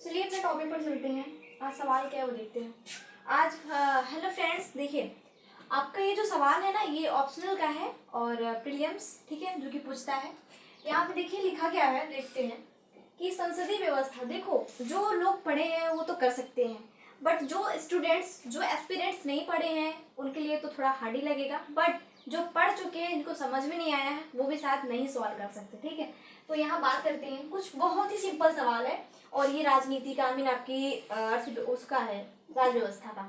चलिए अपने टॉपिक पर चलते हैं। आज सवाल क्या है वो देखते हैं। आज हेलो फ्रेंड्स, देखिए आपका ये जो सवाल है ना, ये ऑप्शनल का है और प्रीलिम्स, ठीक है, जो कि पूछता है। यहाँ पे देखिए लिखा क्या है, देखते हैं कि संसदीय व्यवस्था। देखो, जो लोग पढ़े हैं वो तो कर सकते हैं, बट जो स्टूडेंट्स, जो एस्पिरेंट्स नहीं पढ़े हैं उनके लिए तो थोड़ा हार्ड ही लगेगा। बट जो पढ़ चुके हैं, जिनको समझ में नहीं आया है, वो भी शायद नहीं सॉल्व कर सकते। ठीक है, तो यहाँ बात करते हैं, कुछ बहुत ही सिंपल सवाल है और ये राजनीति का, आपकी उसका है, राज्य व्यवस्था का।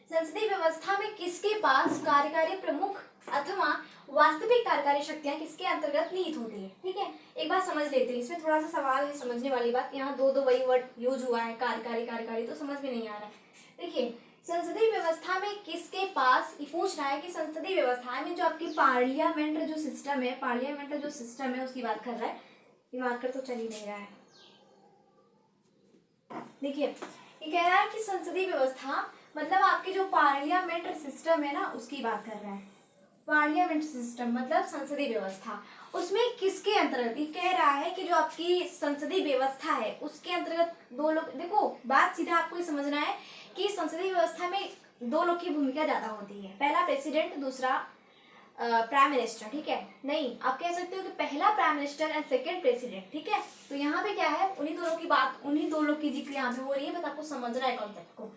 संसदीय व्यवस्था में किसके पास कार्यकारी प्रमुख अथवा वास्तविक कार्यकारी शक्तियां किसके अंतर्गत निहित होती है। ठीक है, एक बात समझ लेते हैं, इसमें थोड़ा सा सवाल है, समझने वाली बात। यहाँ दो वही वर्ड यूज हुआ है, कार्यकारी कार्यकारी, तो समझ में नहीं आ रहा है। देखिए, संसदीय व्यवस्था में किसके पास, ये पूछ रहा है कि संसदीय व्यवस्था में जो आपकी पार्लियामेंट जो सिस्टम है, पार्लियामेंट जो सिस्टम है उसकी बात कर रहा है। दिमाग कर तो चल ही नहीं रहा है। देखिए, ये कह रहा है कि संसदीय व्यवस्था मतलब आपके जो पार्लियामेंट सिस्टम है ना, उसकी बात कर रहा है। पार्लियामेंट सिस्टम मतलब संसदीय व्यवस्था, उसमें किसके अंतर्गत, ये कह रहा है कि जो आपकी संसदीय व्यवस्था है उसके अंतर्गत दो लोग। देखो, बात सीधा आपको ये समझना है कि संसदीय व्यवस्था में दो लोग की भूमिका ज्यादा होती है, पहला प्रेसिडेंट, दूसरा प्राइम मिनिस्टर। ठीक है, नहीं, आप कह सकते हो कि पहला prime minister and second president. ठीक है, तो यहाँ पे क्या है, उन्हीं दोनों की बात, उन्हीं दो लोग की जिक्र यहाँ पे हो रही है, बस आपको समझना है कॉन्सेप्ट को।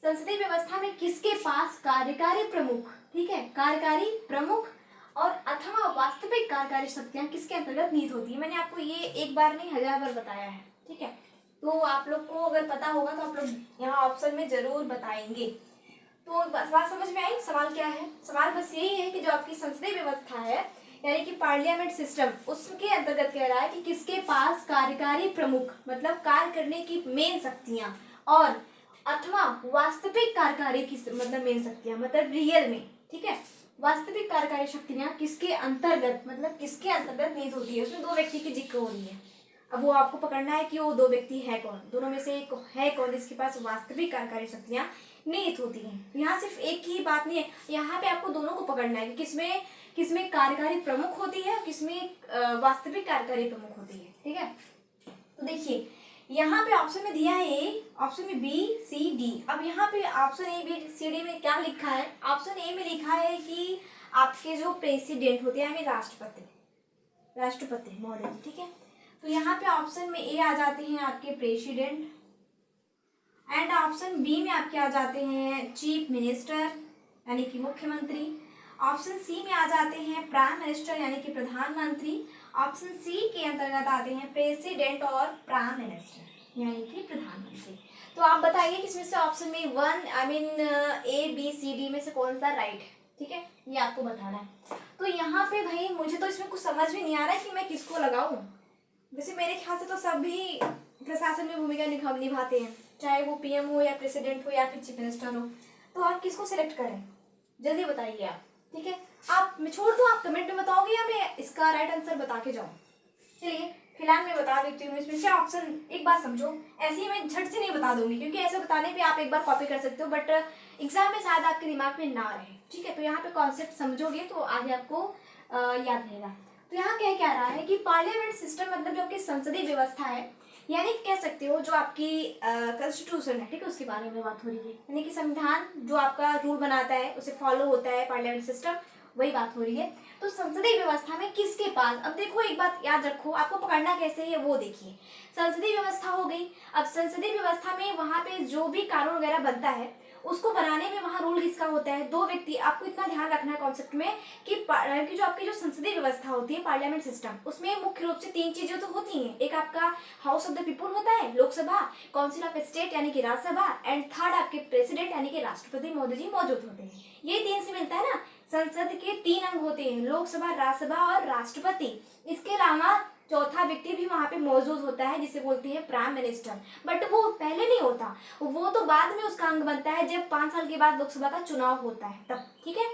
संसदीय व्यवस्था में किसके पास कार्यकारी प्रमुख, ठीक है, कार्यकारी प्रमुख और अथवा वास्तविक कार्यकारी शक्तियां किसके अंतर्गत निहित होती है। मैंने आपको ये एक बार नहीं 1000 बार बताया है। ठीक है, तो आप लोग को अगर पता होगा तो आप लोग यहाँ ऑप्शन में जरूर बताएंगे। तो बात समझ में आई, सवाल क्या है। सवाल बस यही है कि जो आपकी संसदीय व्यवस्था है, यानी कि पार्लियामेंट सिस्टम, उसके अंतर्गत कह रहा है कि किसके पास कार्यकारी प्रमुख मतलब कार्य करने की मेन शक्तियां और अथवा वास्तविक कार्यकारी की मतलब मेन शक्तियां मतलब रियल में। ठीक है, वास्तविक कार्यकारी शक्तियां किसके अंतर्गत मतलब किसके अंतर्गत निहित होती है। उसमें दो व्यक्ति की जिक्र हो रही है। अब वो आपको पकड़ना है कि वो दो व्यक्ति है कौन, दोनों में से एक है कौन जिसके पास वास्तविक कार्यकारी शक्तियां निहित होती हैं। यहाँ सिर्फ एक ही बात नहीं है, यहाँ पे आपको दोनों को पकड़ना है कि किसमें किसमें कार्यकारी प्रमुख होती है और किसमें वास्तविक कार्यकारी प्रमुख होती है। ठीक है, तो देखिए यहाँ पे ऑप्शन में दिया है ए, ऑप्शन में बी सी डी। अब यहाँ पे option A B C D में क्या लिखा है, ऑप्शन ए में लिखा है कि आपके जो प्रेसिडेंट होते हैं, राष्ट्रपति महोदय जी। ठीक है, तो यहाँ पे ऑप्शन में ए आ जाते हैं आपके प्रेसिडेंट एंड ऑप्शन बी में आपके आ जाते हैं चीफ मिनिस्टर यानी कि मुख्यमंत्री। ऑप्शन सी में आ जाते हैं प्राइम मिनिस्टर यानी कि प्रधानमंत्री। ऑप्शन सी के अंतर्गत आते हैं प्रेसिडेंट और प्राइम मिनिस्टर यानी कि प्रधानमंत्री। तो आप बताइए किसमें से ऑप्शन में ए बी सी डी में से कौन सा राइट है। ठीक है, ये आपको बताना है। तो यहाँ पे भाई मुझे तो इसमें कुछ समझ में नहीं आ रहा है कि मैं किसको लगाऊं। वैसे मेरे ख्याल से तो सभी प्रशासन में भूमिका निभाते हैं, चाहे वो पीएम हो या प्रेसिडेंट हो या फिर चीफ मिनिस्टर हो। तो आप किसको सिलेक्ट करें, जल्दी बताइए आप। ठीक है, आप मैं छोड़ दूँ, आप कमेंट में बताओगे या मैं इसका राइट आंसर बता के जाऊँ। चलिए फिलहाल मैं बता देती हूँ इसमें से ऑप्शन। एक बात समझो, ऐसे ही मैं झट से नहीं बता दूंगी क्योंकि ऐसे बताने पे आप एक बार कॉपी कर सकते हो बट एग्जाम में शायद आपके दिमाग में ना रहे। ठीक है, तो यहाँ पे कॉन्सेप्ट समझोगे तो आगे आपको याद रहेगा। तो यहाँ क्या रहा है कि पार्लियामेंट सिस्टम मतलब जो आपकी संसदीय व्यवस्था है, यानी कह सकते हो जो आपकी कॉन्स्टिट्यूशन है, ठीक है, उसके बारे में बात हो रही है। यानी कि संविधान जो आपका रूल बनाता है उसे फॉलो होता है पार्लियामेंट सिस्टम, वही बात हो रही है। तो संसदीय व्यवस्था में किसके पास, अब देखो एक बात याद रखो, आपको पकड़ना कैसे है वो देखिए। संसदीय व्यवस्था हो गई, अब संसदीय व्यवस्था में वहां पे जो भी कानून वगैरह बनता है उसको बनाने में वहां रूल किसका होता है, दो व्यक्ति। आपको इतना ध्यान रखना है कॉन्सेप्ट में कि जो आपकी जो संसदीय व्यवस्था होती है पार्लियामेंट सिस्टम, उसमें मुख्य रूप से तीन चीजें तो होती हैं। एक आपका हाउस ऑफ द पीपुल होता है, लोकसभा, काउंसिल ऑफ स्टेट यानी कि राज्यसभा एंड थर्ड आपके प्रेसिडेंट यानी कि राष्ट्रपति महोदय जी मौजूद होते हैं। ये तीन से मिलता है ना, संसद के तीन अंग होते हैं, लोकसभा, राज्यसभा और राष्ट्रपति। इसके अलावा चौथा व्यक्ति भी वहां पे मौजूद होता है जिसे बोलते हैं प्राइम मिनिस्टर, बट वो पहले नहीं होता, वो तो बाद में उसका अंग बनता है जब 5 साल के बाद लोकसभा का चुनाव होता है तब। ठीक है,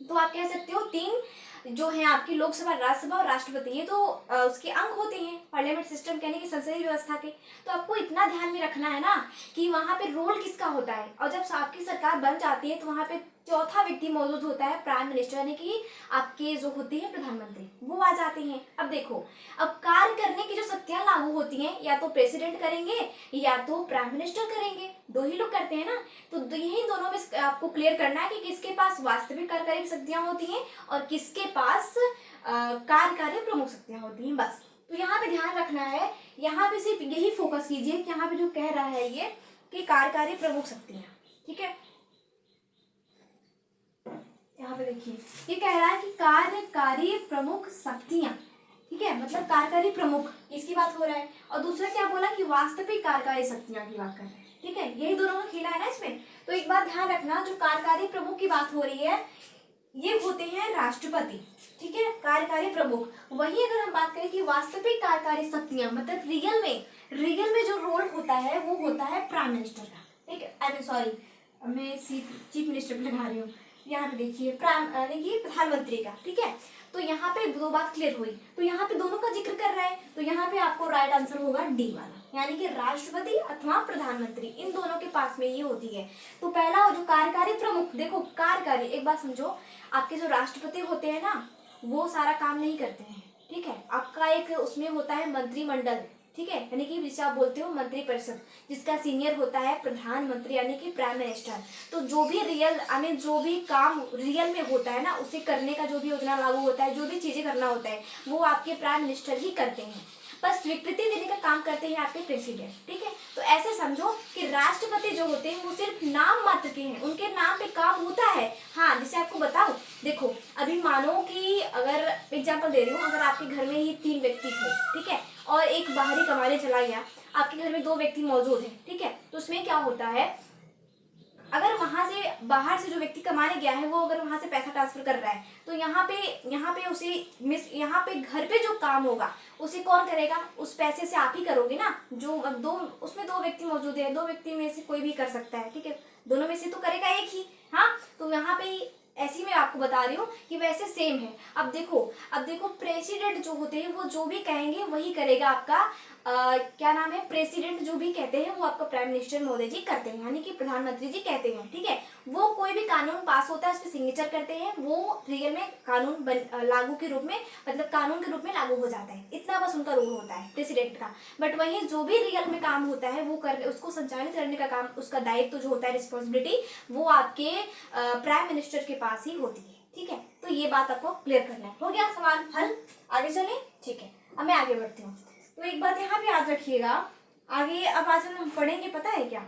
तो आप कह सकते हो तीन जो है आपकी लोकसभा, राज्यसभा और राष्ट्रपति, ये तो उसके अंग होते हैं पार्लियामेंट सिस्टम यानी कि संसदीय व्यवस्था के। तो आपको इतना ध्यान में रखना है ना कि वहां पे रोल किसका होता है, और जब आपकी सरकार बन जाती है तो वहां पे चौथा व्यक्ति मौजूद होता है प्राइम मिनिस्टर, यानी कि आपके जो होते हैं प्रधानमंत्री, वो आ जाते हैं। अब देखो, अब कार्य करने की जो शक्तियां लागू होती हैं या तो प्रेसिडेंट करेंगे या तो प्राइम मिनिस्टर करेंगे, दो ही लोग करते हैं ना। तो यही दोनों में आपको क्लियर करना है कि किसके पास वास्तविक कार्यकारी शक्तियां होती हैं और किसके पास कार्यकारी प्रमुख शक्तियां होती हैं, बस। तो यहाँ पे ध्यान रखना है, यहाँ पे सिर्फ यही फोकस कीजिए कि यहाँ पे जो कह रहा है ये कि कार्यकारी प्रमुख शक्तियां, ठीक है। यहाँ पे देखिए, ये कह रहा है कि कार्यकारी प्रमुख शक्तियां, ठीक है, मतलब कार्यकारी प्रमुख, इसकी बात हो रहा है। और दूसरा क्या बोला कि वास्तविक कार्यकारी शक्तियां की बात कर रहे हैं, ठीक है। यही दोनों का खेला है ना इसमें। तो एक बात ध्यान रखना, जो कार्यकारी प्रमुख की बात हो रही है ये होते हैं राष्ट्रपति, ठीक है, कार्यकारी प्रमुख। वही अगर हम बात करें कि वास्तविक कार्यकारी शक्तियां, मतलब रियल में जो रोल होता है वो होता है प्राइम मिनिस्टर का, ठीक है। आई मीन सॉरी, मैं चीफ मिनिस्टर पे लगा रही हूँ। यहाँ पे देखिए प्राइम यानी कि प्रधानमंत्री का, ठीक है। तो यहाँ पे दो बात क्लियर हुई, तो यहाँ पे दोनों का जिक्र कर रहा है, तो यहाँ पे आपको राइट आंसर होगा डी वाला, यानी कि राष्ट्रपति अथवा प्रधानमंत्री, इन दोनों के पास में ये होती है। तो पहला जो कार्यकारी प्रमुख, देखो कार्यकारी, एक बात समझो, आपके जो राष्ट्रपति होते हैं ना वो सारा काम नहीं करते हैं, ठीक है। आपका एक उसमें होता है मंत्रिमंडल, ठीक है, यानी कि जिसे आप बोलते हो मंत्रिपरिषद, जिसका सीनियर होता है प्रधानमंत्री यानी कि प्राइम मिनिस्टर। तो जो भी जो भी काम रियल में होता है ना, उसे करने का जो भी योजना लागू होता है, जो भी चीजें करना होता है, वो आपके प्राइम मिनिस्टर ही करते हैं। बस स्वीकृति देने का काम करते हैं आपके प्रेसिडेंट, ठीक है। तो ऐसे समझो कि राष्ट्रपति जो होते हैं वो सिर्फ नाम मात्र के हैं, उनके नाम पे काम होता है। हाँ, जैसे आपको बताओ, देखो अभी मानो कि अगर एग्जाम्पल दे रही हूँ, अगर आपके घर में ही 3 व्यक्ति थे, ठीक है, और एक बाहरी कमाने चला गया, आपके घर में 2 व्यक्ति मौजूद हैं, ठीक है। तो उसमें क्या होता है, अगर वहां से बाहर से जो व्यक्ति कमाने गया है वो अगर वहां से पैसा ट्रांसफर कर रहा है, तो यहाँ पे उसे यहाँ पे घर पे जो काम होगा उसे कौन करेगा, उस पैसे से आप ही करोगे ना। जो उसमें 2 व्यक्ति मौजूद है, 2 व्यक्ति में से कोई भी कर सकता है, ठीक है, दोनों में से तो करेगा एक ही। हाँ, तो यहाँ पे ऐसी मैं आपको बता रही हूँ कि वैसे सेम है। अब देखो प्रेसिडेंट जो होते हैं वो जो भी कहेंगे वही करेगा आपका क्या नाम है, प्रेसिडेंट जो भी कहते हैं वो आपका प्राइम मिनिस्टर महोदय जी करते हैं, यानी कि प्रधानमंत्री जी कहते हैं, ठीक है। वो कोई भी कानून पास होता है उस पर सिग्नेचर करते हैं, वो रियल में कानून लागू के रूप में, मतलब कानून के रूप में लागू हो जाता है, इतना बस उनका रोल होता है प्रेसिडेंट का। बट वहीं जो भी रियल में काम होता है वो उसको संचालित करने का काम, उसका दायित्व जो होता है, रिस्पॉन्सिबिलिटी, वो आपके प्राइम मिनिस्टर के पास ही होती है, ठीक है। तो ये बात आपको क्लियर करना है। हो गया सवाल हल, आगे चले, ठीक है। अब मैं आगे बढ़ती हूँ। तो एक बात यहाँ पे याद रखिएगा, आगे अब आज हम पढ़ेंगे, पता है क्या,